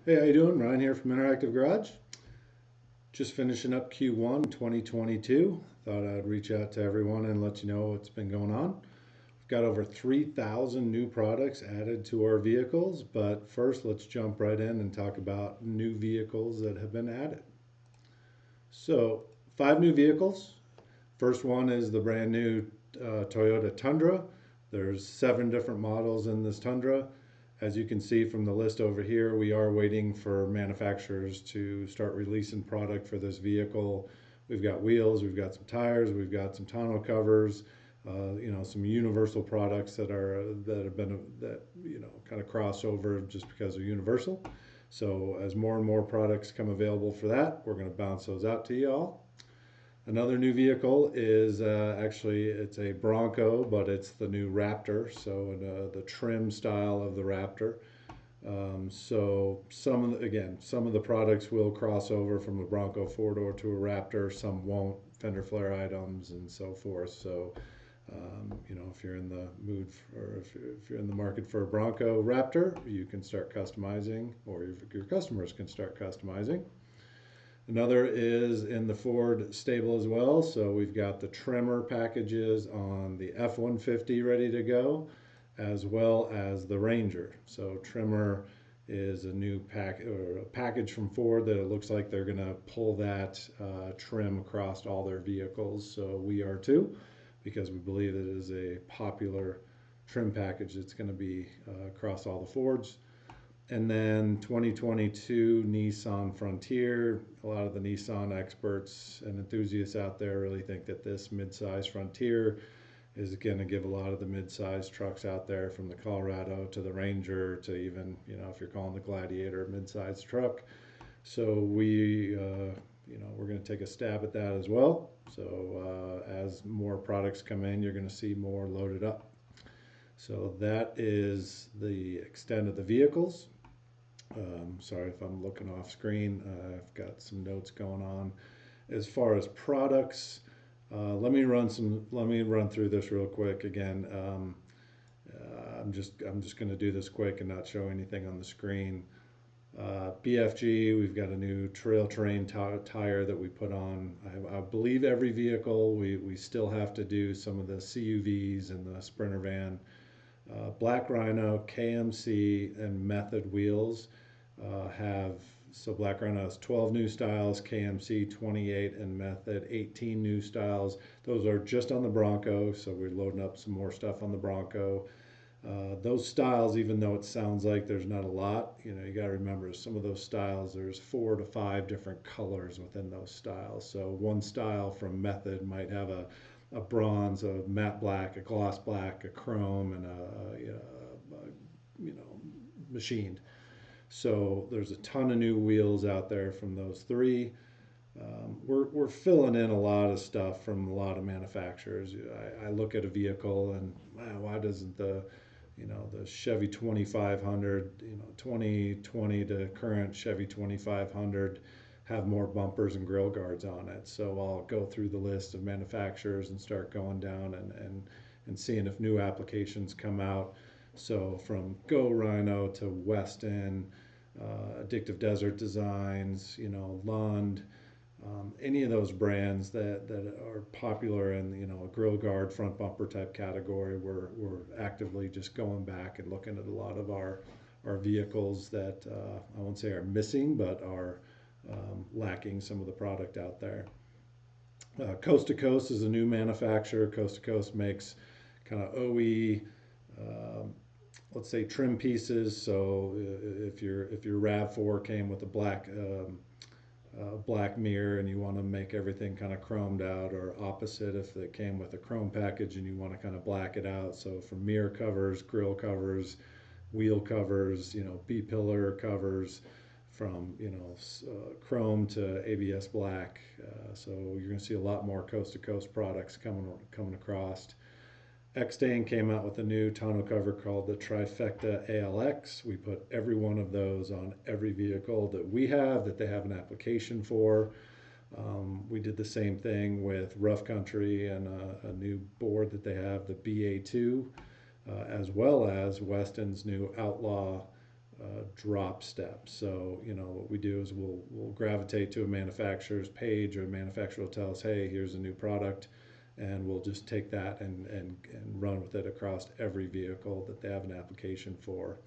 Hey, how you doing? Ryan here from Interactive Garage. Just finishing up Q1 2022. Thought I'd reach out to everyone and let you know what's been going on. We've got over 3,000 new products added to our vehicles, but first let's jump right in and talk about new vehicles that have been added. So, 5 new vehicles. First one is the brand new Toyota Tundra. There's 7 different models in this Tundra. As you can see from the list over here, we are waiting for manufacturers to start releasing product for this vehicle. We've got wheels, we've got some tires, we've got some tonneau covers, some universal products that have been kind of cross over just because they're universal. So as more and more products come available for that, we're going to bounce those out to y'all. Another new vehicle is actually it's a Bronco, but it's the new Raptor. So the trim style of the Raptor. So some of the products will cross over from a Bronco 4-door to a Raptor. Some won't. Fender flare items and so forth. So if you're in the mood for, if you're in the market for a Bronco Raptor, you can start customizing, or your customers can start customizing. Another is in the Ford stable as well. So we've got the trimmer packages on the F-150 ready to go, as well as the Ranger. So trimmer is a new package from Ford that it looks like they're going to pull that trim across all their vehicles. So we are too, because we believe it is a popular trim package that's going to be across all the Fords. And then 2022 Nissan Frontier. A lot of the Nissan experts and enthusiasts out there really think that this midsize Frontier is going to give a lot of the midsize trucks out there, from the Colorado to the Ranger to even, if you're calling the Gladiator a midsize truck. So we're going to take a stab at that as well. So as more products come in, you're going to see more loaded up. So that is the extent of the vehicles. Sorry if I'm looking off screen. I've got some notes going on. As far as products, let me run through this real quick again. I'm just going to do this quick and not show anything on the screen. BFG, we've got a new trail terrain tire that we put on. I believe every vehicle. We still have to do some of the CUVs and the Sprinter van. Black Rhino, KMC, and Method wheels so Black Rhino has 12 new styles, KMC 28, and Method 18 new styles. Those are just on the Bronco, so we're loading up some more stuff on the Bronco. Those styles, even though it sounds like there's not a lot, you got to remember some of those styles, there's 4 to 5 different colors within those styles. So one style from Method might have a bronze, a matte black, a gloss black, a chrome, and machined. So there's a ton of new wheels out there from those 3. We're filling in a lot of stuff from a lot of manufacturers. I look at a vehicle and wow, why doesn't the Chevy 2500, 2020 to current Chevy 2500 have more bumpers and grill guards on it? So I'll go through the list of manufacturers and start going down and seeing if new applications come out. So from Go Rhino to Weston, Addictive Desert Designs, Lund, any of those brands that are popular in a grill guard front bumper type category, we're actively just going back and looking at a lot of our vehicles that I won't say are missing, but are lacking some of the product out there. Coast to Coast is a new manufacturer. Coast to Coast makes kind of OE, let's say trim pieces. So if your RAV4 came with a black mirror and you want to make everything kind of chromed out, or opposite, if it came with a chrome package and you want to kind of black it out. So from mirror covers, grill covers, wheel covers, B-pillar covers, from chrome to ABS black. So you're going to see a lot more coast to coast products coming across. Xtain came out with a new tonneau cover called the Trifecta ALX. We put every one of those on every vehicle that we have that they have an application for. We did the same thing with Rough Country and a new board that they have, the BA2, as well as Weston's new Outlaw drop step. So, what we do is we'll gravitate to a manufacturer's page, or a manufacturer will tell us, hey, here's a new product, and we'll just take that and run with it across every vehicle that they have an application for.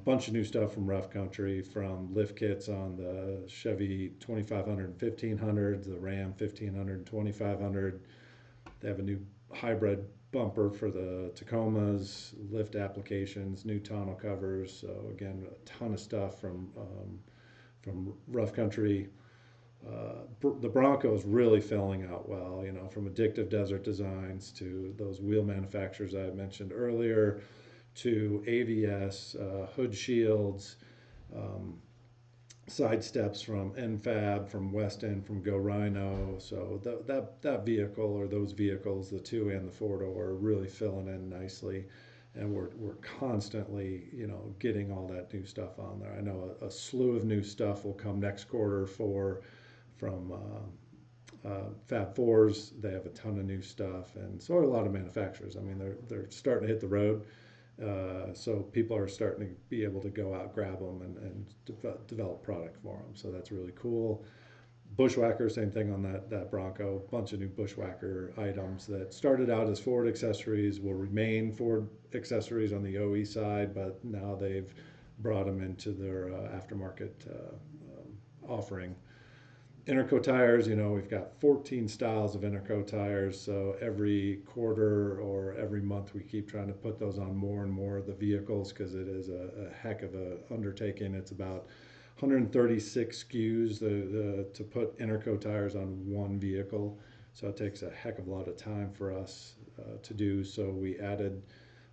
Bunch of new stuff from Rough Country, from lift kits on the Chevy 2500 and 1500, the Ram 1500 and 2500. They have a new hybrid bumper for the Tacomas, lift applications, new tonneau covers. So again, a ton of stuff from Rough Country. The Bronco is really filling out well, from Addictive Desert Designs to those wheel manufacturers I mentioned earlier, to AVS, hood shields, side steps from NFAB, from Weston, from Go Rhino. So that vehicle, or those vehicles, the 2 and the 4-door, are really filling in nicely, and we're constantly getting all that new stuff on there. I know a slew of new stuff will come next quarter from Fab Fours. They have a ton of new stuff, and so are a lot of manufacturers. I mean, they're starting to hit the road. So people are starting to be able to go out, grab them, and develop product for them. So that's really cool. Bushwhacker, same thing on that Bronco. Bunch of new Bushwhacker items that started out as Ford accessories, will remain Ford accessories on the OE side, but now they've brought them into their aftermarket offering. Interco tires, we've got 14 styles of Interco tires, so every quarter or every month we keep trying to put those on more and more of the vehicles, because it is a heck of a undertaking. It's about 136 SKUs to put Interco tires on one vehicle, so it takes a heck of a lot of time for us to do. So we added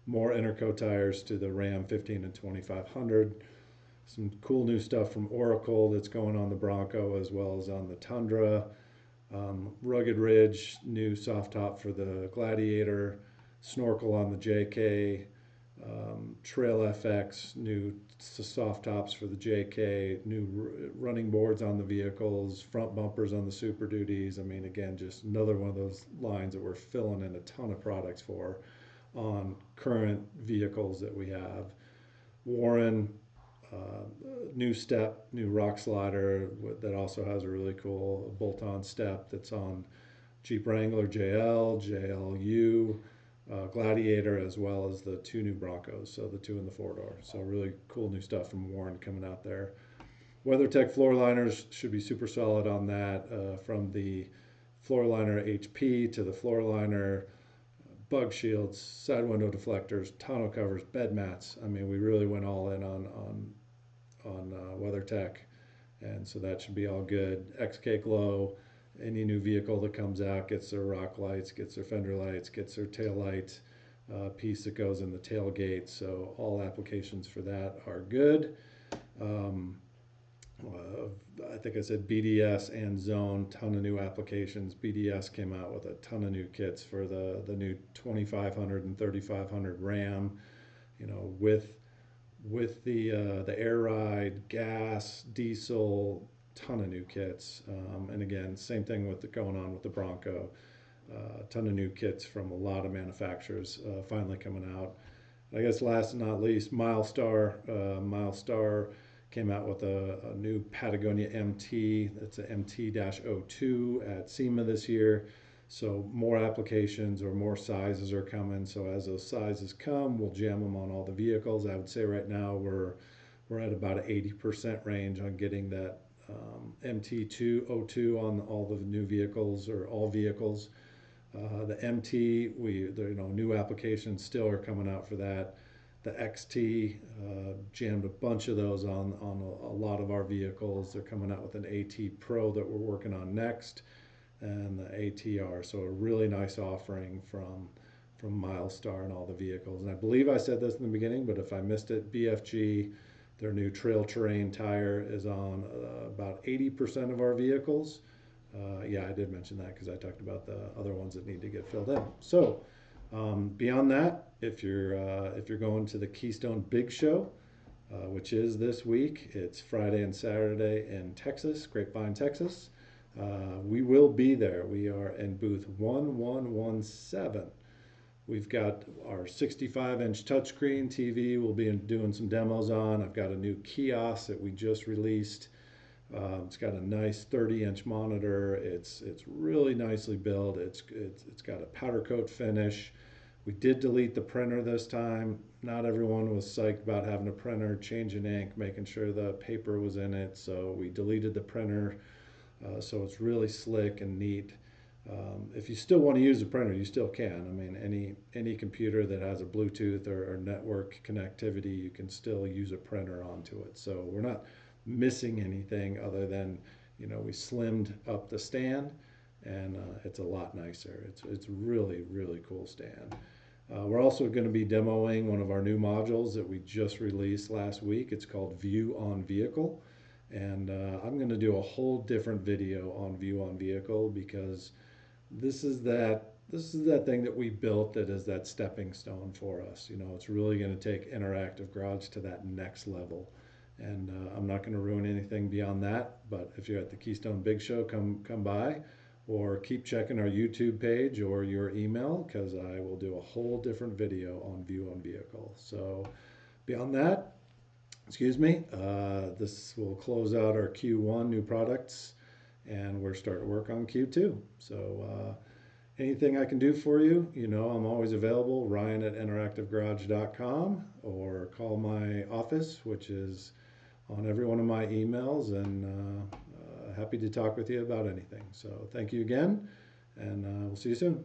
more Interco tires to the Ram 15 and 2500. Some cool new stuff from Oracle that's going on the Bronco as well as on the Tundra. Rugged Ridge, new soft top for the Gladiator. Snorkel on the JK. Trail FX, new soft tops for the JK. New running boards on the vehicles. Front bumpers on the Super Duties. I mean, again, just another one of those lines that we're filling in a ton of products for on current vehicles that we have. Warren. New step, new rock slider that also has a really cool bolt-on step that's on Jeep Wrangler JL, JLU, Gladiator, as well as the 2 new Broncos, so the 2 and the 4-door. So really cool new stuff from Warren coming out there. Weathertech floor liners should be super solid on that, from the floor liner HP to the floor liner, bug shields, side window deflectors, tonneau covers, bed mats. I mean, we really went all in on Weathertech, and so that should be all good. XK Glow, any new vehicle that comes out gets their rock lights, gets their fender lights, gets their tail light piece that goes in the tailgate. So all applications for that are good. I think I said BDS and Zone, ton of new applications. BDS came out with a ton of new kits for the new 2500 and 3500 Ram, with the air ride, gas, diesel, ton of new kits. And again, same thing going on with the Bronco. Ton of new kits from a lot of manufacturers finally coming out. I guess last but not least, Milestar. Milestar came out with a new Patagonia MT. That's a MT-02 at SEMA this year. So more applications or more sizes are coming. So as those sizes come, we'll jam them on all the vehicles. I would say right now we're at about an 80% range on getting that MT-02 on all the new vehicles, or all vehicles. The MT, new applications still are coming out for that. The XT, jammed a bunch of those on a lot of our vehicles. They're coming out with an AT Pro that we're working on next, and the ATR. So a really nice offering from Milestar and all the vehicles. And I believe I said this in the beginning, but if I missed it, BFG, their new trail terrain tire is on about 80% of our vehicles. Yeah, I did mention that because I talked about the other ones that need to get filled in. So beyond that, if you're going to the Keystone Big Show, which is this week, it's Friday and Saturday in Texas, Grapevine, Texas. We will be there. We are in booth 1117. We've got our 65-inch touchscreen TV we'll be doing some demos on. I've got a new kiosk that we just released. It's got a nice 30-inch monitor. It's really nicely built. It's got a powder coat finish. We did delete the printer this time. Not everyone was psyched about having a printer, changing ink, making sure the paper was in it. So we deleted the printer. So it's really slick and neat. If you still want to use a printer, you still can. I mean, any computer that has a Bluetooth or network connectivity, you can still use a printer onto it. So we're not missing anything other than, we slimmed up the stand, and it's a lot nicer. It's really, really cool stand. We're also going to be demoing one of our new modules that we just released last week. It's called View on Vehicle. And I'm going to do a whole different video on View on Vehicle, because this is that thing that we built that is that stepping stone for us. It's really going to take Interactive Garage to that next level. And I'm not going to ruin anything beyond that. But if you're at the Keystone Big Show, come by, or keep checking our YouTube page or your email, because I will do a whole different video on View on Vehicle. So beyond that, excuse me, this will close out our Q1 new products, and we're starting to work on Q2. So anything I can do for you, I'm always available. Ryan at interactivegarage.com, or call my office, which is on every one of my emails, and happy to talk with you about anything. So thank you again, and we'll see you soon.